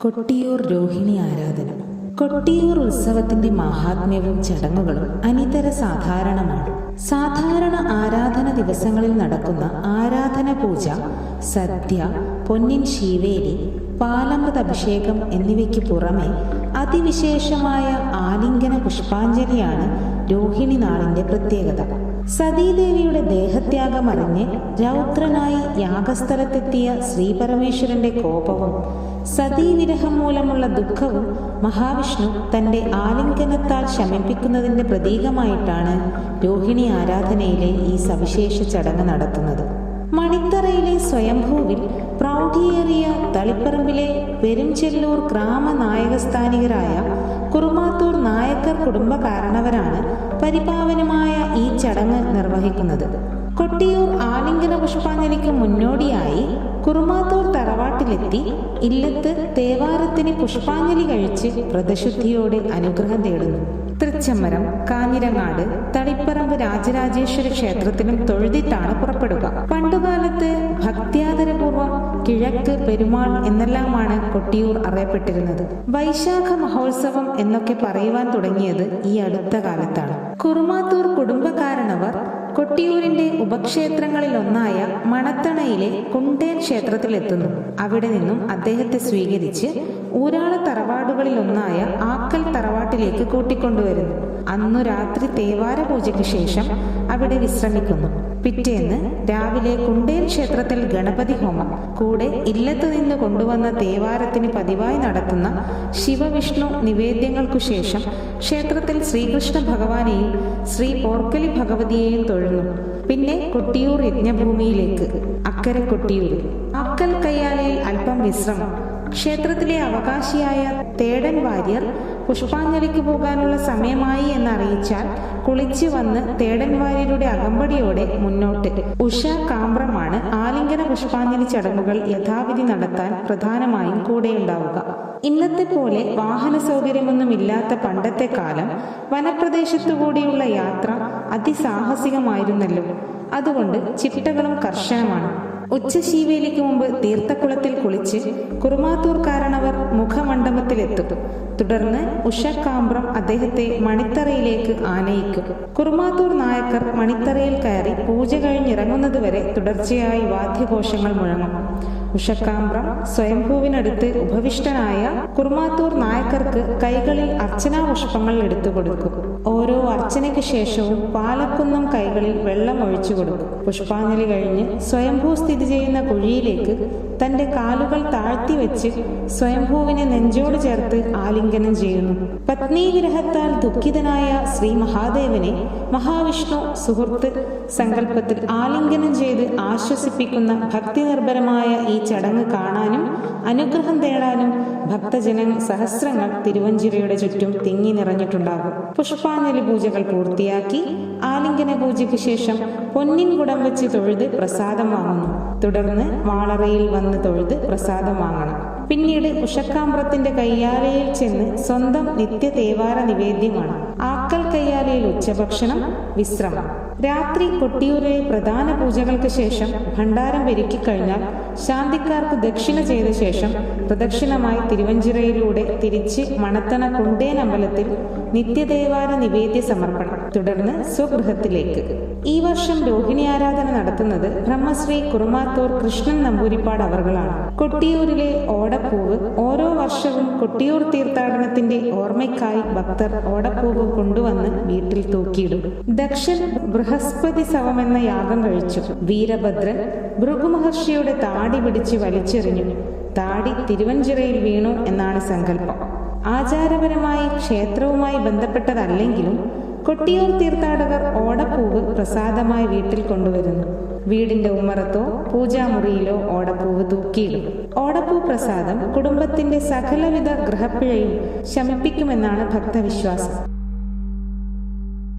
കൊട്ടിയൂർ രോഹിണി ആരാധന. കൊട്ടിയൂർ ഉത്സവത്തിന്റെ മഹാത്മ്യവും ചടങ്ങുകളും അനിതര സാധാരണമാണ്. സാധാരണ ആരാധന ദിവസങ്ങളിൽ നടക്കുന്ന ആരാധന പൂജ, സദ്യ, പൊന്നിൻ ശീവേലി, പാലമൃത അഭിഷേകം എന്നിവയ്ക്ക് പുറമെ അതിവിശേഷമായ ആലിംഗന പുഷ്പാഞ്ജലിയാണ് രോഹിണി നാളിന്റെ പ്രത്യേകത. സതീദേവിയുടെ ദേഹത്യാഗം അറിഞ്ഞ് രൗദ്രനായി യാഗസ്ഥലത്തെത്തിയ ശ്രീപരമേശ്വരന്റെ കോപവും സതീവിരഹം മൂലമുള്ള ദുഃഖവും മഹാവിഷ്ണു തന്റെ ആലിംഗനത്താൽ ശമിപ്പിക്കുന്നതിന്റെ പ്രതീകമായിട്ടാണ് രോഹിണി ആരാധനയിലെ ഈ സവിശേഷ ചടങ്ങ് നടത്തുന്നത്. മണിത്തറയിലെ സ്വയംഭൂവിൽ പ്രൗഢിയേറിയ തളിപ്പറമ്പിലെ പെരുംചെല്ലൂർ ഗ്രാമനായകസ്ഥാനികരായ കുറുമാത്തൂർ നായക്കർ കുടുംബകാരണവരാണ് പരിപാവനമായ ഈ ചടങ്ങ് നിർവഹിക്കുന്നത്. കൊട്ടിയൂർ ആലിംഗന പുഷ്പാഞ്ജലിക്ക് മുന്നോടിയായി കുറുമാത്തൂർ തറവാട്ടിലെത്തി ഇല്ലത്ത് തേവാരത്തിന് പുഷ്പാഞ്ജലി കഴിച്ച് വ്രതശുദ്ധിയോടെ അനുഗ്രഹം തേടുന്നു. തൃച്ചമ്മരം, കാഞ്ഞിരങ്ങാട്, തളിപ്പറമ്പ് രാജരാജേശ്വര ക്ഷേത്രത്തിലും തൊഴുതിട്ടാണ് പുറപ്പെടുക. പണ്ടുകാലത്ത് ഭക്ത്യാദരപൂർവം കിഴക്ക് പെരുമാൾ എന്നെല്ലാമാണ് കൊട്ടിയൂർ അറിയപ്പെട്ടിരുന്നത്. വൈശാഖ മഹോത്സവം എന്നൊക്കെ പറയുവാൻ തുടങ്ങിയത് ഈ അടുത്ത കാലത്താണ്. കുറുമാത്തൂർ കുടുംബക്കാരണവർ കൊട്ടിയൂരിന്റെ ഉപക്ഷേത്രങ്ങളിൽ ഒന്നായ മണത്തണയിലെ കുണ്ടേൻ ക്ഷേത്രത്തിലെത്തുന്നു. അവിടെ നിന്നും അദ്ദേഹത്തെ സ്വീകരിച്ച് ഊരാള തറവാടുകളിൽ ഒന്നായ ആക്കൽ തറവാട്ടിലേക്ക് കൂട്ടിക്കൊണ്ടുവരുന്നു. അന്നു രാത്രി തേവാര പൂജയ്ക്ക് ശേഷം അവിടെ വിശ്രമിക്കുന്നു. പിറ്റേന്ന് രാവിലെ കുണ്ടേൻ ക്ഷേത്രത്തിൽ ഗണപതി ഹോമം, കൂടെ ഇല്ലത്തു നിന്ന് കൊണ്ടുവന്ന തേവാരത്തിന് പതിവായി നടത്തുന്ന ശിവവിഷ്ണു നിവേദ്യങ്ങൾക്കു ശേഷം ക്ഷേത്രത്തിൽ ശ്രീകൃഷ്ണ ഭഗവാനെയും ശ്രീ പോർക്കലി ഭഗവതിയെയും തൊഴുന്നു. പിന്നെ കൊട്ടിയൂർ യജ്ഞഭൂമിയിലേക്ക്, അക്കരെ കൊട്ടിയൂർ ആക്കൽ കയ്യാലയിൽ അല്പം വിശ്രമം. ക്ഷേത്രത്തിലെ അവകാശിയായ തേടൻ വാര്യർ പുഷ്പാഞ്ജലിക്ക് പോകാനുള്ള സമയമായി എന്നറിയിച്ചാൽ കുളിച്ചു വന്ന് തേടൻ വാര്യരുടെ അകമ്പടിയോടെ മുന്നോട്ട്. ഉഷ കാമ്പ്രമാണ് ആലിംഗന പുഷ്പാഞ്ജലി ചടങ്ങുകൾ യഥാവിധി നടത്താൻ പ്രധാനമായും കൂടെയുണ്ടാവുക. ഇന്നത്തെ പോലെ വാഹന സൗകര്യമൊന്നുമില്ലാത്ത പണ്ടത്തെ കാലം വനപ്രദേശത്തുകൂടിയുള്ള യാത്ര അതിസാഹസികമായിരുന്നല്ലോ. അതുകൊണ്ട് ചിട്ടകളും കർശനമാണ്. ഉച്ചശീവേലിക്ക് മുമ്പ് തീർത്ഥക്കുളത്തിൽ കുളിച്ച് കുറുമാത്തൂർ കാരണവർ മുഖമണ്ഡപത്തിലെത്തും. തുടർന്ന് ഉഷക്കാമ്പ്രം അദ്ദേഹത്തെ മണിത്തറയിലേക്ക് ആനയിക്കും. കുറുമാത്തൂർ നായക്കർ മണിത്തറയിൽ കയറി പൂജ കഴിഞ്ഞിറങ്ങുന്നതുവരെ തുടർച്ചയായി വാദ്യഘോഷങ്ങൾ മുഴങ്ങും. ഉഷക്കാമ്പ്രം സ്വയംഭൂവിനടുത്ത് ഉപവിഷ്ടനായ കുറുമാത്തൂർ നായക്കർക്ക് കൈകളിൽ അർച്ചനാ പുഷ്പങ്ങൾ എടുത്തു കൊടുക്കും. ഓരോ അർച്ചനയ്ക്ക് ശേഷവും പാലക്കുന്നം കൈകളിൽ വെള്ളം ഒഴിച്ചു കൊടുക്കും. പുഷ്പാഞ്ജലി കഴിഞ്ഞ് സ്വയംഭൂ സ്ഥിതി ചെയ്യുന്ന കുഴിയിലേക്ക് തന്റെ കാലുകൾ താഴ്ത്തി വെച്ച് സ്വയംഭൂവിനെ നെഞ്ചോട് ചേർത്ത് ആലിംഗനം ചെയ്യുന്നു. പത്നീ വിരഹത്താൽ ദുഃഖിതനായ ശ്രീ മഹാദേവനെ മഹാവിഷ്ണു സുഹൃത്ത് സങ്കല്പത്തിൽ ആലിംഗനം ചെയ്ത് ആശ്വസിപ്പിക്കുന്ന ഭക്തി നിർഭരമായ ഈ ചടങ്ങ് കാണാനും അനുഗ്രഹം തേടാനും ഭക്തജന സഹസ്രങ്ങൾ തിരുവഞ്ചിറയുടെ ചുറ്റും തിങ്ങി നിറഞ്ഞിട്ടുണ്ടാകും. പുഷ്പാഞ്ജലി പൂജകൾ പൂർത്തിയാക്കി ആലിംഗന പൂജയ്ക്ക് ശേഷം പൊന്നിൻ കുടം വെച്ച് തൊഴുത് പ്രസാദം വാങ്ങുന്നു. തുടർന്ന് വാളറയിൽ വന്ന് തൊഴുത് പ്രസാദം വാങ്ങണം. പിന്നീട് ഉഷക്കാമ്പ്രത്തിന്റെ കയ്യാലയിൽ ചെന്ന് സ്വന്തം നിത്യ തേവാര നിവേദ്യമാണ്. ആക്കൽ കയ്യാലയിൽ ഉച്ചഭക്ഷണം, വിശ്രമം. രാത്രി കൊട്ടിയൂരിലെ പ്രധാന പൂജകൾക്ക് ശേഷം ഭണ്ഡാരം ഒരുക്കിക്കഴിഞ്ഞാൽ ശാന്തിക്കാർക്ക് ദക്ഷിണ ചെയ്ത ശേഷം പ്രദക്ഷിണമായി തിരുവഞ്ചിറയിലൂടെ തിരിച്ച് മണത്തണ കുണ്ടേൻ അമ്പലത്തിൽ നിത്യദേവാര നിവേദ്യ സമർപ്പണം. തുടർന്ന് സ്വഗൃഹത്തിലേക്ക്. ഈ വർഷം രോഹിണി ആരാധന നടത്തുന്നത് ബ്രഹ്മശ്രീ കുറുമാത്തൂർ കൃഷ്ണൻ നമ്പൂരിപ്പാട് അവർകളാണ്. കൊട്ടിയൂരിലെ ഓടപ്പൂവ് ഓരോ വർഷവും കൊട്ടിയൂർ തീർത്ഥാടനത്തിന്റെ ഓർമ്മയ്ക്കായി ഭക്തർ ഓടപ്പൂവ് കൊണ്ടുവന്ന് വീട്ടിൽ തൂക്കിയിടും. ദക്ഷൻ ബൃഹസ്പതി സവം എന്ന യാഗം കഴിച്ചു. വീരഭദ്രൻ ഭൃഗുമഹർഷിയുടെ താടി പിടിച്ച് വലിച്ചെറിഞ്ഞു. താടി തിരുവഞ്ചിറയിൽ വീണു എന്നാണ് സങ്കല്പം. ആചാരപരമായി ക്ഷേത്രവുമായി ബന്ധപ്പെട്ടതല്ലെങ്കിലും കൊട്ടിയൂർ തീർത്ഥാടകർ ഓടപ്പൂവ് പ്രസാദമായി വീട്ടിൽ കൊണ്ടുവരുന്നു. വീടിന്റെ ഉമ്മറത്തോ പൂജാമുറിയിലോ ഓടപ്പൂവ് തൂക്കിയിടും. ഓടപ്പൂ പ്രസാദം കുടുംബത്തിന്റെ സകലവിധ ഗ്രഹപ്പിഴയും ശമിപ്പിക്കുമെന്നാണ് ഭക്തവിശ്വാസം.